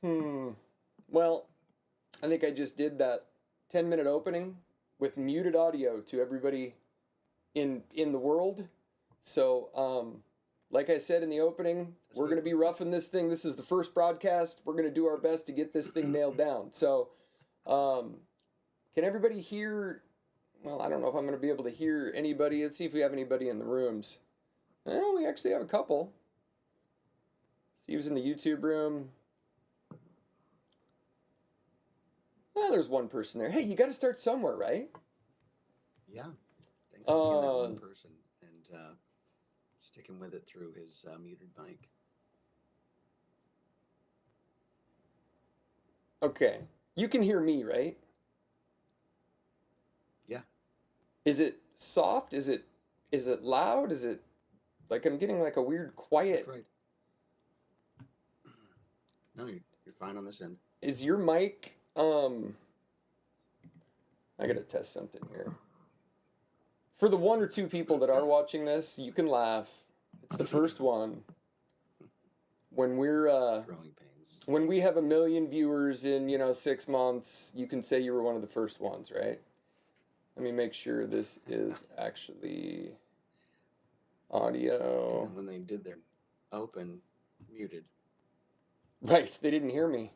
Well, I think I just did that 10-minute opening with muted audio to everybody in the world. So, like I said in the opening, we're going to be roughing this thing. This is the first broadcast. We're going to do our best to get this thing nailed down. So, can everybody hear? Well, I don't know if I'm going to be able to hear anybody. Let's see if we have anybody in the rooms. Well, we actually have a couple. Steve's in the YouTube room. Oh, there's one person there. Hey, you got to start somewhere, right? Yeah. Thanks for being that one person and sticking with it through his muted mic. Okay. You can hear me, right? Yeah. Is it soft? Is it loud? Is it like I'm getting like a weird quiet? That's right. No, you're fine on this end. Is your mic I gotta test something here. For the one or two people that are watching this, you can laugh. It's the first one. When we're Growing pains. when we have 1 million viewers in 6 months, you can say you were one of the first ones, right? Let me make sure this is actually audio. And when they did their open, muted. Right, they didn't hear me.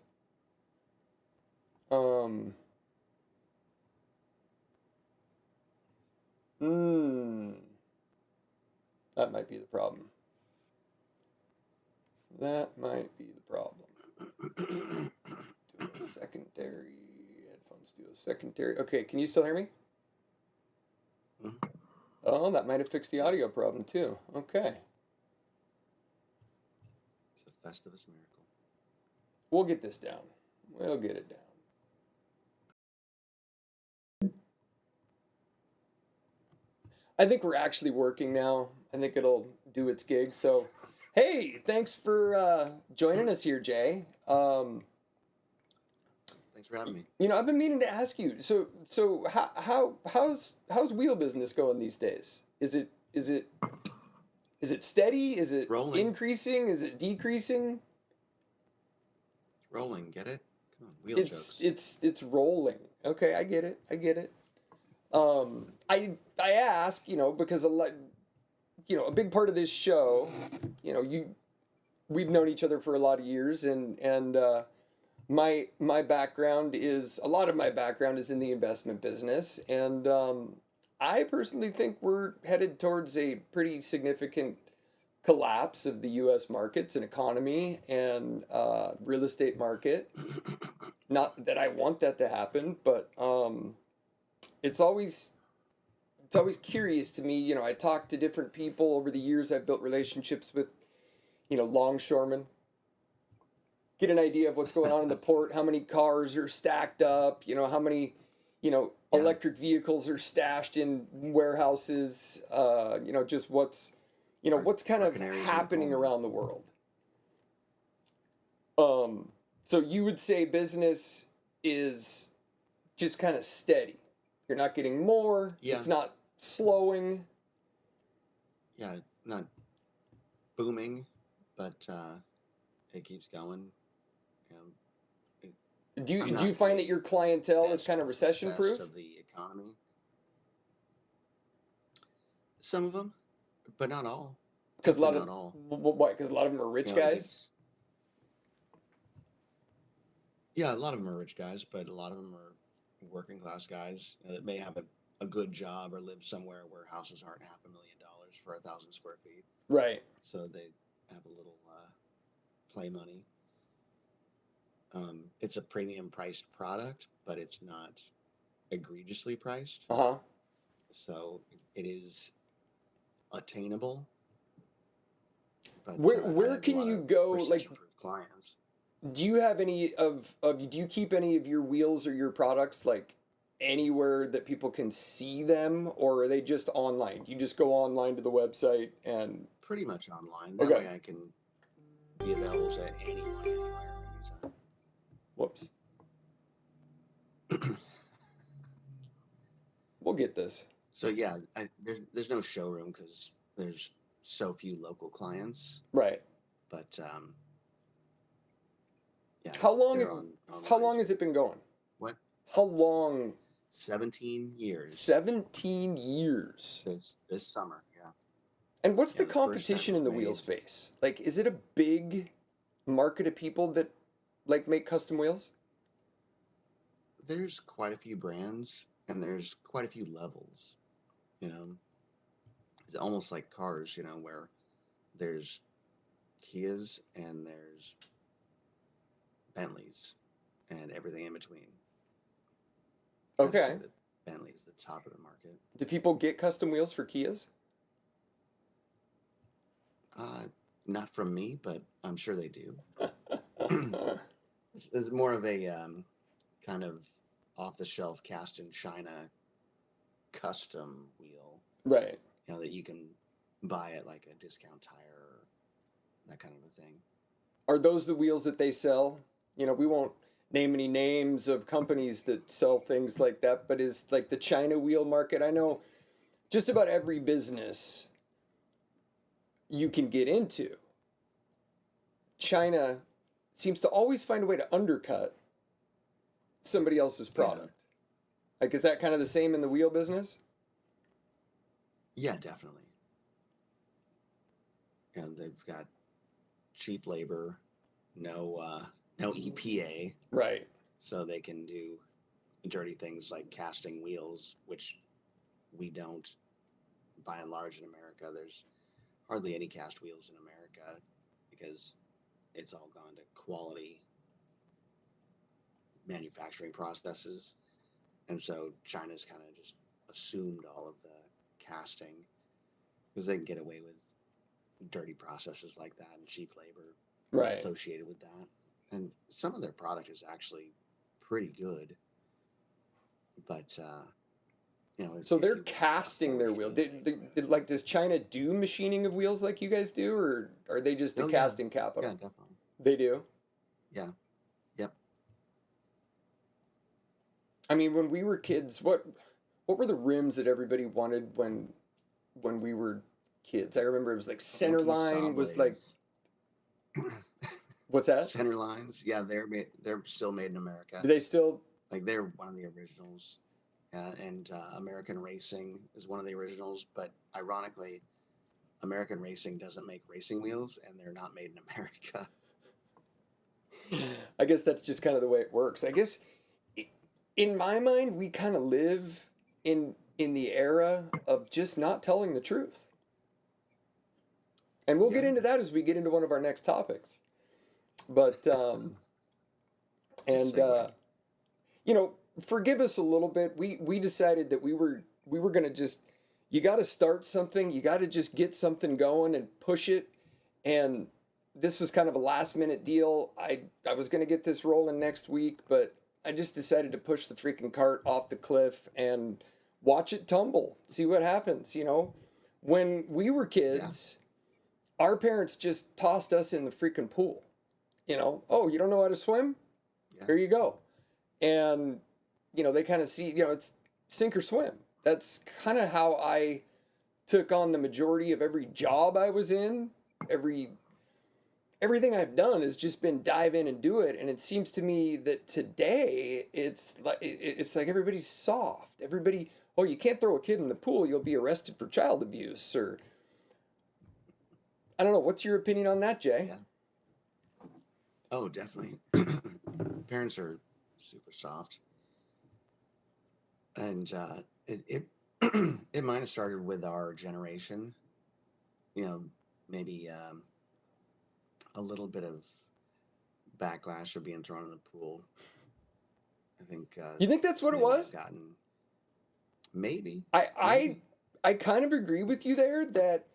That might be the problem. That might be the problem. Do a secondary headphones. Do a secondary. Okay, can you still hear me? Mm-hmm. Oh, that might have fixed the audio problem too. Okay. It's a Festivus miracle. We'll get this down. We'll get it down. I think we're actually working now. I think it'll do its gig. So, hey, thanks for joining us here, Jay. Thanks for having me. I've been meaning to ask you. So how's wheel business going these days? Is it steady? Is it Rolling. increasing? Is it decreasing? It's rolling. Get it? Come on, wheel jokes. It's rolling. Okay, I get it. I ask, because a big part of this show, we've known each other for a lot of years, and my background is a lot of my background is in the investment business, and I personally think we're headed towards a pretty significant collapse of the U.S. markets and economy and real estate market. Not that I want that to happen, but it's always curious to me. I talk to different people over the years. I've built relationships with, longshoremen. Get an idea of what's going on in the port, how many cars are stacked up, how many, electric vehicles are stashed in warehouses, just what's kind of happening around the world. So you would say business is just kind of steady. You're not getting more. Yeah. It's not slowing. Yeah, not booming, but it keeps going. Do you find that your clientele is kind of recession proof? Of the economy. Some of them, but not all. Because not all. Why? Because a lot of them are rich guys. Yeah, a lot of them are rich guys, but a lot of them are working class guys that may have a good job or live somewhere where houses aren't $500,000 for 1,000 square feet. Right. So they have a little play money. It's a premium priced product, but it's not egregiously priced. Uh-huh. So it is attainable. But where can you go, like, clients? Do you have any do you keep any of your wheels or your products like anywhere that people can see them, or are they just online? You just go online to the website and pretty much online. That way I can be available to anyone, anywhere, anytime. Whoops. We'll get this. So yeah, there's no showroom because there's so few local clients. Right. But Yeah, How long? they're on How online long has too. it been going? What? How long? 17 years. 17 years. So it's this summer. Yeah. And what's the Yeah, the first set competition was in the wheel made. space? Like, is it a big market of people that like make custom wheels? There's quite a few brands and there's quite a few levels. You know, it's almost like cars. Where there's Kias and there's Bentleys and everything in between. I'd say Okay. that Bentley's the top of the market. Do people get custom wheels for Kias? Uh, Not from me, but I'm sure they do. It's more of a kind of off the shelf cast in China custom wheel, Right. that you can buy at like a discount tire or that kind of a thing. Are those the wheels that they sell? We won't name any names of companies that sell things like that, but is like the China wheel market. I know just about every business you can get into. China seems to always find a way to undercut somebody else's product. Like, is that kind of the same in the wheel business? Yeah, definitely. And they've got cheap labor, no EPA, Right. so they can do dirty things like casting wheels, which we don't by and large in America. There's hardly any cast wheels in America because it's all gone to quality manufacturing processes. And so China's kind of just assumed all of the casting because they can get away with dirty processes like that and cheap labor Right. associated with that. And some of their product is actually pretty good, but So if they're you casting their wheel. Like, does China do machining of wheels like you guys do, or are they just the Oh, yeah. casting capital? Yeah, definitely. They do. Yeah. Yep. I mean, when we were kids, what were the rims that everybody wanted when we were kids? I remember it was like center Monkey saw line was like, blades. what's that? Center lines. Yeah, they're still made in America. Do they still? Like they're one of the originals. And American Racing is one of the originals, but ironically, American Racing doesn't make racing wheels, and they're not made in America. I guess that's just kind of the way it works. I guess in my mind, we kind of live in the era of just not telling the truth. And we'll get Yeah. into that as we get into one of our next topics. But and Segue. forgive us a little bit. We decided that we were going to just, you got to start something, you got to just get something going and push it. And this was kind of a last minute deal. I was going to get this rolling next week, but I just decided to push the freaking cart off the cliff and watch it tumble, see what happens. When we were kids, our parents just tossed us in the freaking pool. Oh, you don't know how to swim? Yeah. Here you go. And, they kind of see, it's sink or swim. That's kind of how I took on the majority of every job I was in. Everything I've done has just been dive in and do it. And it seems to me that today it's like everybody's soft. Everybody, oh, you can't throw a kid in the pool, you'll be arrested for child abuse. Or I don't know. What's your opinion on that, Jay? Yeah. Oh, definitely. Parents are super soft, and it it might have started with our generation. Maybe a little bit of backlash for being thrown in the pool. I think. You think that's what it they might have was? gotten maybe. I kind of agree with you there that,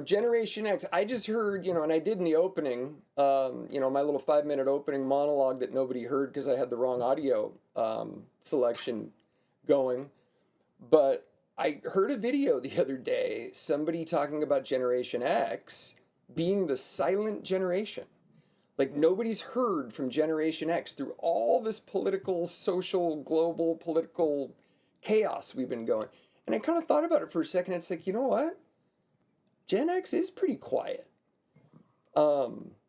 Generation X, I just heard, and I did in the opening, my little 5-minute opening monologue that nobody heard because I had the wrong audio selection going. But I heard a video the other day, somebody talking about Generation X being the silent generation. Like, nobody's heard from Generation X through all this political, social, global political chaos we've been going. And I kind of thought about it for a second. It's like, you know what? Gen X is pretty quiet.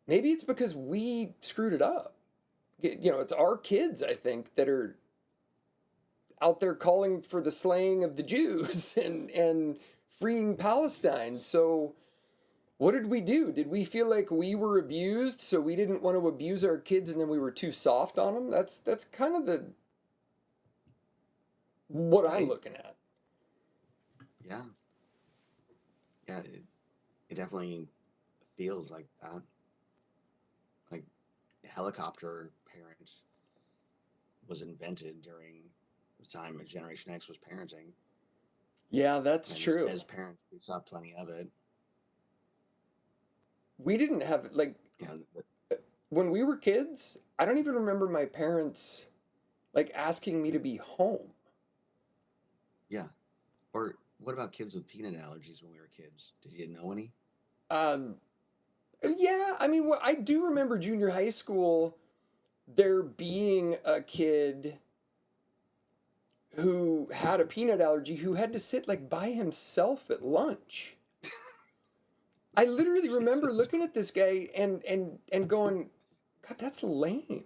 Maybe it's because we screwed it up. it's our kids, I think, that are out there calling for the slaying of the Jews and freeing Palestine. So what did we do? Did we feel like we were abused, so we didn't want to abuse our kids, and then we were too soft on them? That's kind of what I'm Right. looking at. Yeah. Yeah. It definitely feels like that. Like helicopter parent was invented during the time of Generation X was parenting. Yeah, that's And true. as parents, we saw plenty of it. We didn't have like Yeah. when we were kids. I don't even remember my parents like asking me to be home. Yeah. Or what about kids with peanut allergies when we were kids? Did you know any? Um, yeah, I mean, I do remember junior high school there being a kid who had a peanut allergy who had to sit like by himself at lunch. I literally remember Jesus. looking at this guy and going, God, that's lame.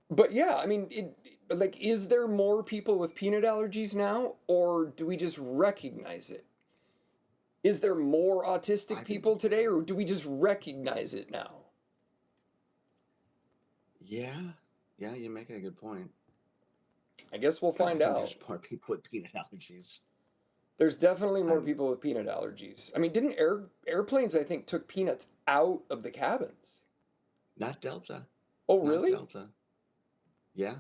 But yeah, I mean, like, is there more people with peanut allergies now, or do we just recognize it? Is there more autistic I think, people today, or do we just recognize it now? yeah. Yeah, you make a good point. I guess we'll I find think out. there's more people with peanut allergies. There's definitely more I'm people with peanut allergies. I mean, didn't airplanes, I think, took peanuts out of the cabins? not Delta. Oh, Not really? Delta. Yeah.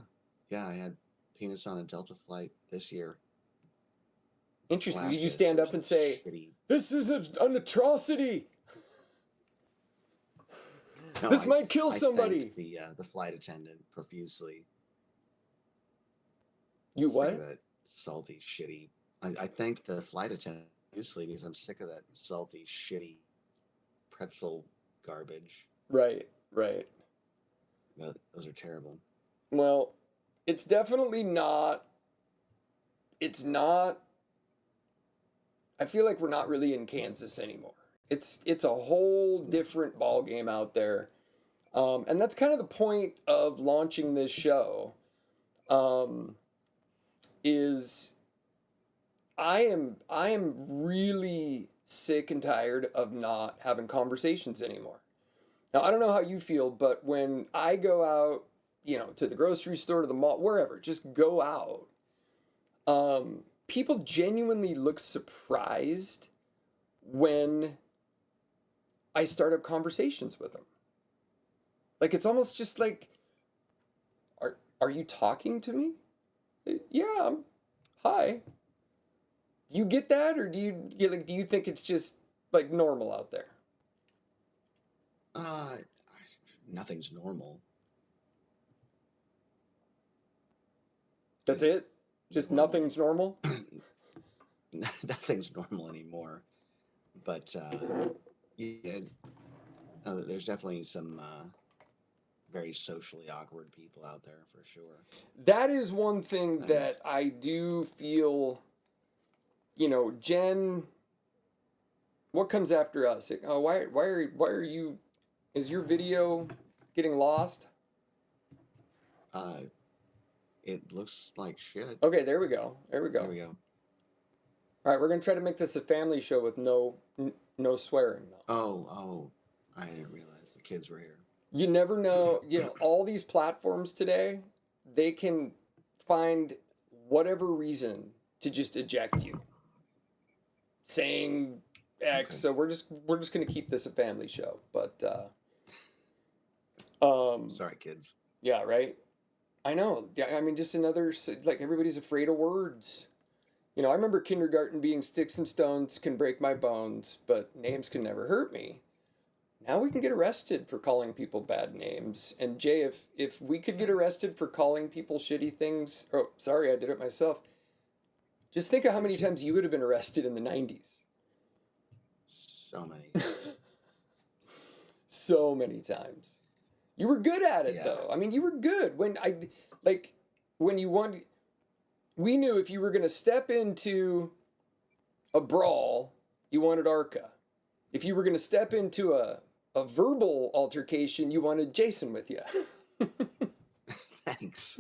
Yeah, I had peanuts on a Delta flight this year. Interesting. Did Last you year, stand it up was and a say, shitty. "This is an atrocity. No, This might kill I somebody"? thanked the flight attendant profusely. You Sick of what? that salty, shitty. I thanked the flight attendant profusely because I'm sick of that salty, shitty pretzel garbage. Right, right. Those are terrible. Well, it's definitely not. It's not. I feel like we're not really in Kansas anymore. It's a whole different ball game out there, and that's kind of the point of launching this show. Um, is I am really sick and tired of not having conversations anymore. Now I don't know how you feel, but when I go out, to the grocery store, to the mall, wherever, just go out. People genuinely look surprised when I start up conversations with them. Like it's almost just like, are you talking to me? Yeah, hi. Do you get that, or do you think it's just like normal out there? Uh, Nothing's normal. That's it? Just Normal. nothing's normal? Nothing's normal anymore. But yeah, there's definitely some very socially awkward people out there for sure. That is one thing And that I do feel, Jen, what comes after us? Oh, why are you, is your video getting lost? it looks like shit. Okay, there we go. There we go. There we go. All right, we're gonna try to make this a family show with no swearing though. Oh, I didn't realize the kids were here. You never know. All these platforms today, they can find whatever reason to just eject you, saying X. Okay. So we're just gonna keep this a family show. But Sorry, kids. yeah, right. I know. Yeah, I mean, just another like everybody's afraid of words. I remember kindergarten being sticks and stones can break my bones, but names can never hurt me. Now we can get arrested for calling people bad names. And Jay, if we could get arrested for calling people shitty things, oh, sorry, I did it myself. Just think of how many times you would have been arrested in the 90s. So many. So many times. You were good at it Yeah. though. I mean, you were good when you wanted. We knew if you were going to step into a brawl, you wanted Arca. If you were going to step into a a verbal altercation, you wanted Jason with you. Thanks.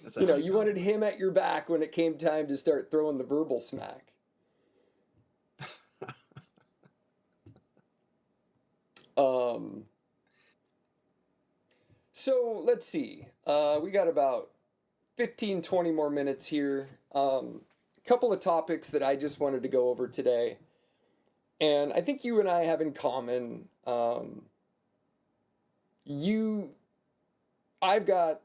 That's a You know, high you wanted compliment. him at your back when it came time to start throwing the verbal smack. Um, so let's see. We got about 15, 20 more minutes here. A couple of topics that I just wanted to go over today. And I think you and I have in common, you, I've got,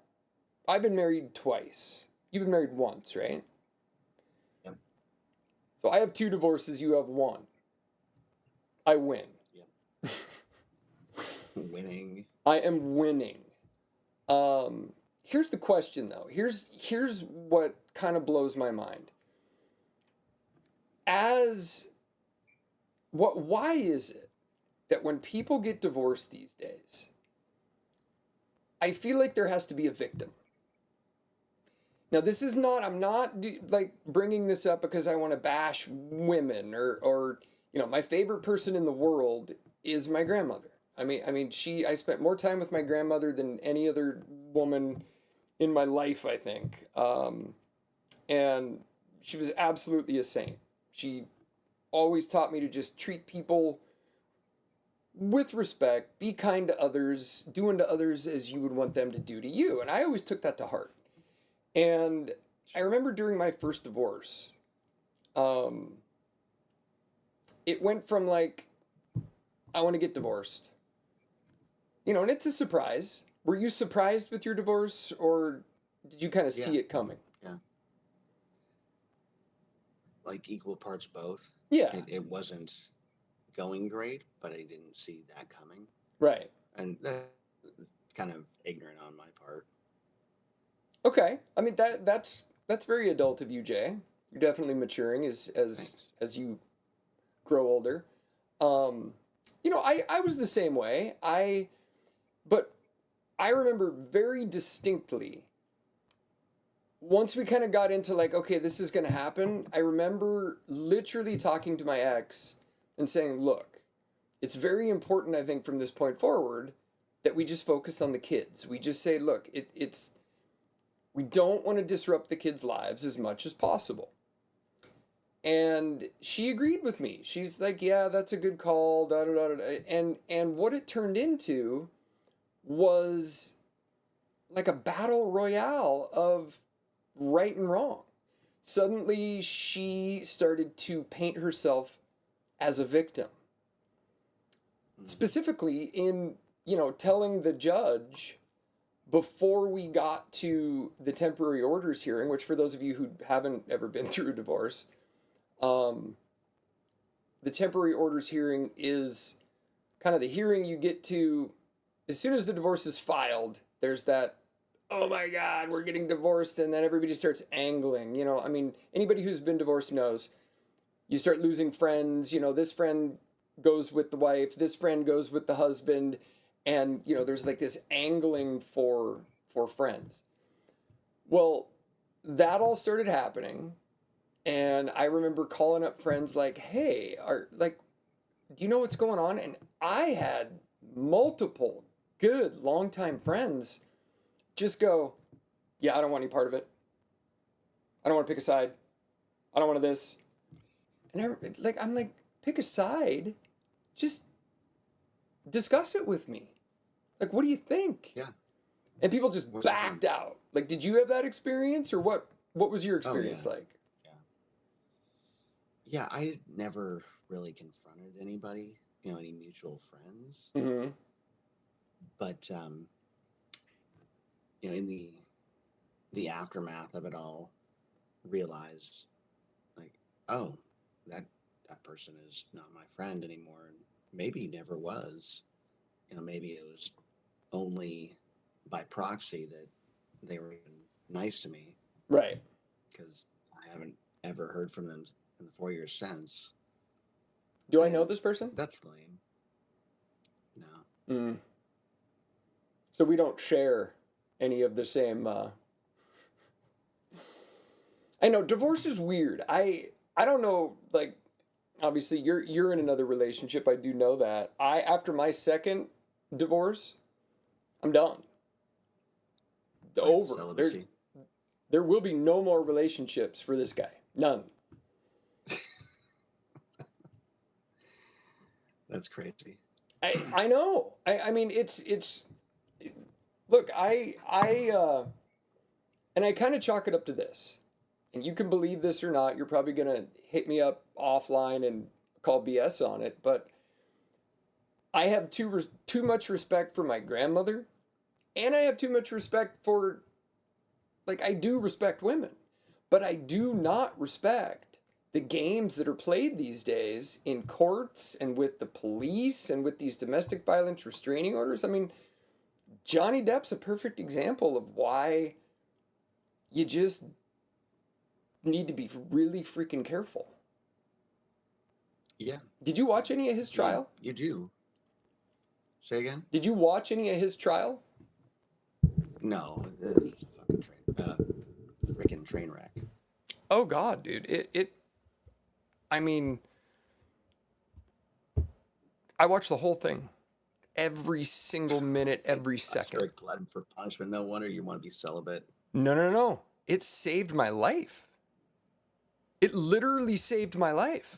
I've been married twice. You've been married once, right? Yep. So I have 2 divorces, you have 1. I win. Yep. Winning. I am winning. Here's the question though. Here's what kind of blows my mind. Why is it that when people get divorced these days, I feel like there has to be a victim? Now, this is not, I'm not like bringing this up because I want to bash women or, you know, my favorite person in the world is my grandmother. I spent more time with my grandmother than any other woman in my life, I think. And she was absolutely a saint. She always taught me to just treat people with respect, be kind to others, do unto others as you would want them to do to you. And I always took that to heart. And I remember during my first divorce, um, it went from like, I want to get divorced. You know, and it's a surprise. Were you surprised with your divorce or did you kind of Yeah. see it coming? Yeah. Like equal parts both. Yeah, It wasn't going great, but I didn't see that coming. right. And that's kind of ignorant on my part. Okay. I mean that's very adult of you, Jay. You're definitely maturing Thanks. as you grow older. You know, I was the same way. But I remember very distinctly once we kind of got into like, okay, this is going to happen. I remember literally talking to my ex and saying, look, it's very important, I think, from this point forward that we just focus on the kids. We just say, look, it's we don't want to disrupt the kids' lives as much as possible. And she agreed with me. She's like, yeah, that's a good call. Da, da, da, da. And what it turned into was like a battle royale of right and wrong. Suddenly she started to paint herself as a victim. Specifically in, you know, telling the judge before we got to the temporary orders hearing, which for those of you who haven't ever been through a divorce, um, the temporary orders hearing is kind of the hearing you get to as soon as the divorce is filed. There's that, oh my God, we're getting divorced, and then everybody starts angling. You know, I mean, anybody who's been divorced knows you start losing friends. You know, this friend goes with the wife, this friend goes with the husband, and you know, there's like this angling for friends. Well, that all started happening, and I remember calling up friends like, "Hey, do you know what's going on?" And I had multiple good longtime friends just go, "Yeah, I don't want any part of it. I don't want to pick a side. I don't want to this." And I'm like, pick a side. Just discuss it with me. Like, what do you think? Yeah. And people just What's the backed harm? out. Like, did you have that experience, or what? What was your Oh yeah. experience like? Yeah. Yeah. I never really confronted anybody, any mutual friends. Mm-hmm. But in the aftermath of it all, realized like, oh, that person is not my friend anymore, and maybe never was. Maybe it was only by proxy that they were even nice to me, Right. because I haven't ever heard from them in the 4 years since. Do I know And this person? that's lame. No. Mm. So we don't share any of the same. I know divorce is weird. I don't know. Like, obviously you're in another relationship. I do know that. After my second divorce, I'm done. Like Over. celibacy. There will be no more relationships for this guy. None. That's crazy. I know. I mean it's look, and I kind of chalk it up to this. And you can believe this or not. You're probably going to hit me up offline and call BS on it, but I have too much respect for my grandmother, and I have too much respect for, like, I do respect women, but I do not respect the games that are played these days in courts and with the police and with these domestic violence restraining orders. I mean, Johnny Depp's a perfect example of why you just need to be really freaking careful. Yeah. Did you watch any of his trial? You do. Say again? Did you watch any of his trial? No, this is a fucking freaking train wreck. Oh God, dude. I mean, I watched the whole thing. Every single minute, every second. You're a glutton for punishment. No wonder you want to be celibate. No. It saved my life. It literally saved my life.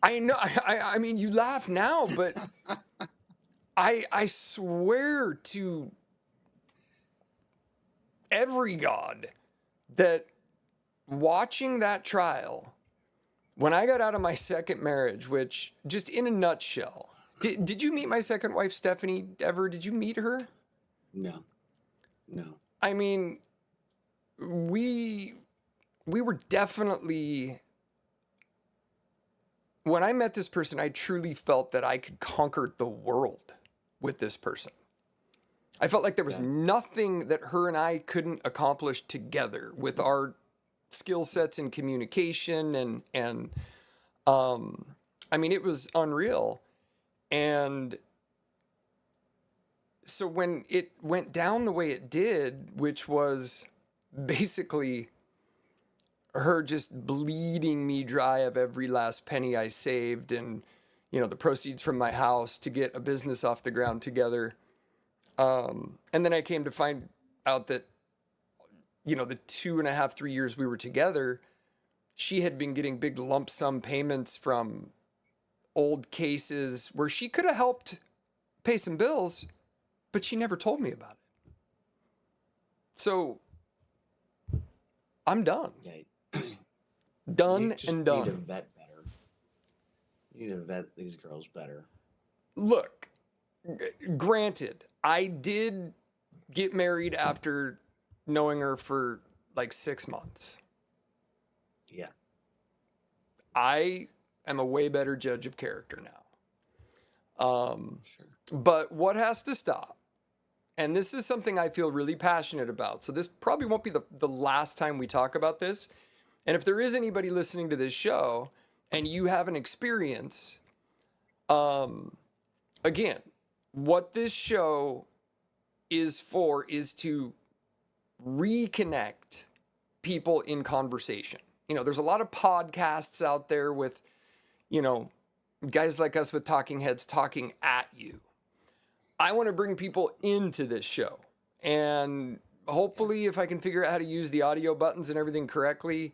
I know. I mean, you laugh now, but I swear to every God that watching that trial, when I got out of my second marriage, which just in a nutshell, did you meet my second wife, Stephanie, ever? Did you meet her? No. I mean, we were definitely, when I met this person, I truly felt that I could conquer the world with this person. I felt like there was nothing that her and I couldn't accomplish together with our skill sets in communication and I mean, it was unreal. And so when it went down the way it did, which was basically her just bleeding me dry of every last penny I saved and, you know, the proceeds from my house to get a business off the ground together. And then I came to find out that, you know, the 2.5, 3 years we were together, she had been getting big lump sum payments from old cases where she could have helped pay some bills, but she never told me about it. So I'm done. Yeah. Done and done. You need to vet better. You need to vet these girls better. Look, granted, I did get married after knowing her for like 6 months. Yeah. I am a way better judge of character now. Sure. But what has to stop? And this is something I feel really passionate about. So this probably won't be the last time we talk about this. And if there is anybody listening to this show and you have an experience, again, what this show is for is to reconnect people in conversation. You know, there's a lot of podcasts out there with, you know, guys like us with talking heads talking at you. I want to bring people into this show. And hopefully, if I can figure out how to use the audio buttons and everything correctly,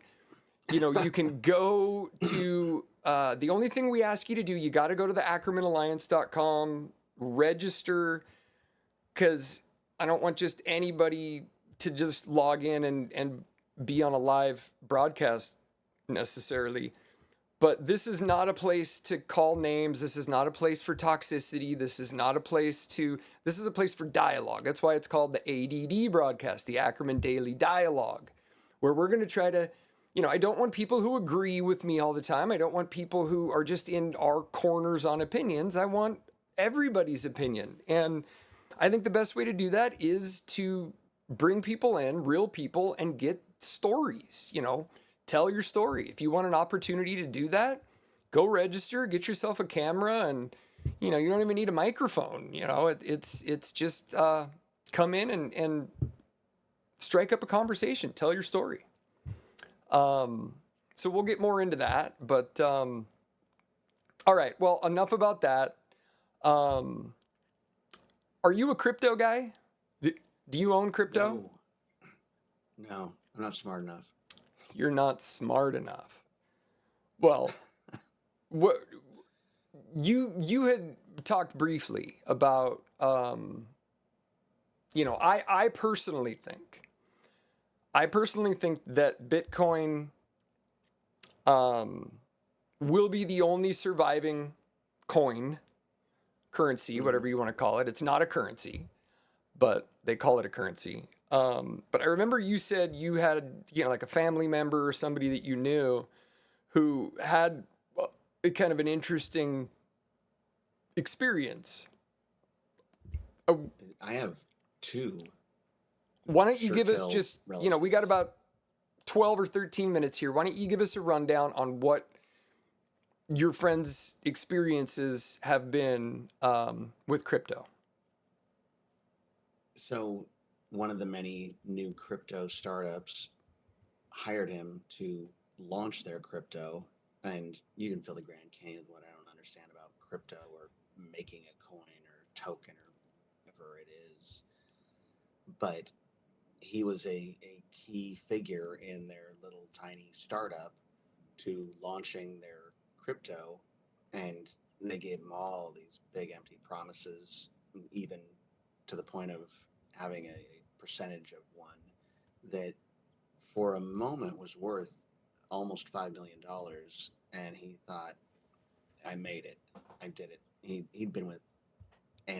you know, you can go to, the only thing we ask you to do, you got to go to the AckermanAlliance.com, register, because I don't want just anybody to just log in and be on a live broadcast necessarily. But this is not a place to call names. This is not a place for toxicity. This is not a place this is a place for dialogue. That's why it's called the ADD broadcast, the Ackerman Daily Dialogue, where we're going to try to, you know, I don't want people who agree with me all the time. I don't want people who are just in our corners on opinions. I want everybody's opinion. And I think the best way to do that is to bring people in, real people, and get stories, you know. Tell your story. If you want an opportunity to do that, go register, get yourself a camera, and, you know, you don't even need a microphone. You know, it's just come in and strike up a conversation. Tell your story. So we'll get more into that. But all right. Well, enough about that. Um, are you a crypto guy? Do you own crypto? No, no, I'm not smart enough. You're not smart enough. Well, what you had talked briefly about I personally think that Bitcoin will be the only surviving coin, currency, Hmm. whatever you want to call it. It's not a currency, but they call it a currency. But I remember you said you had, like a family member or somebody that you knew who had a kind of an interesting experience. Uh, I have two why don't you give us Churchill just, we got relatives. about 12 or 13 minutes here. Why don't you give us a rundown on what your friends' experiences have been with crypto? So one of the many new crypto startups hired him to launch their crypto, and you can fill the Grand Canyon with what I don't understand about crypto or making a coin or token or whatever it is. But he was a key figure in their little tiny startup to launching their crypto, and they gave him all these big empty promises, even to the point of having a percentage of one that for a moment was worth almost $5 million. And he thought, I made it. I did it. He'd been with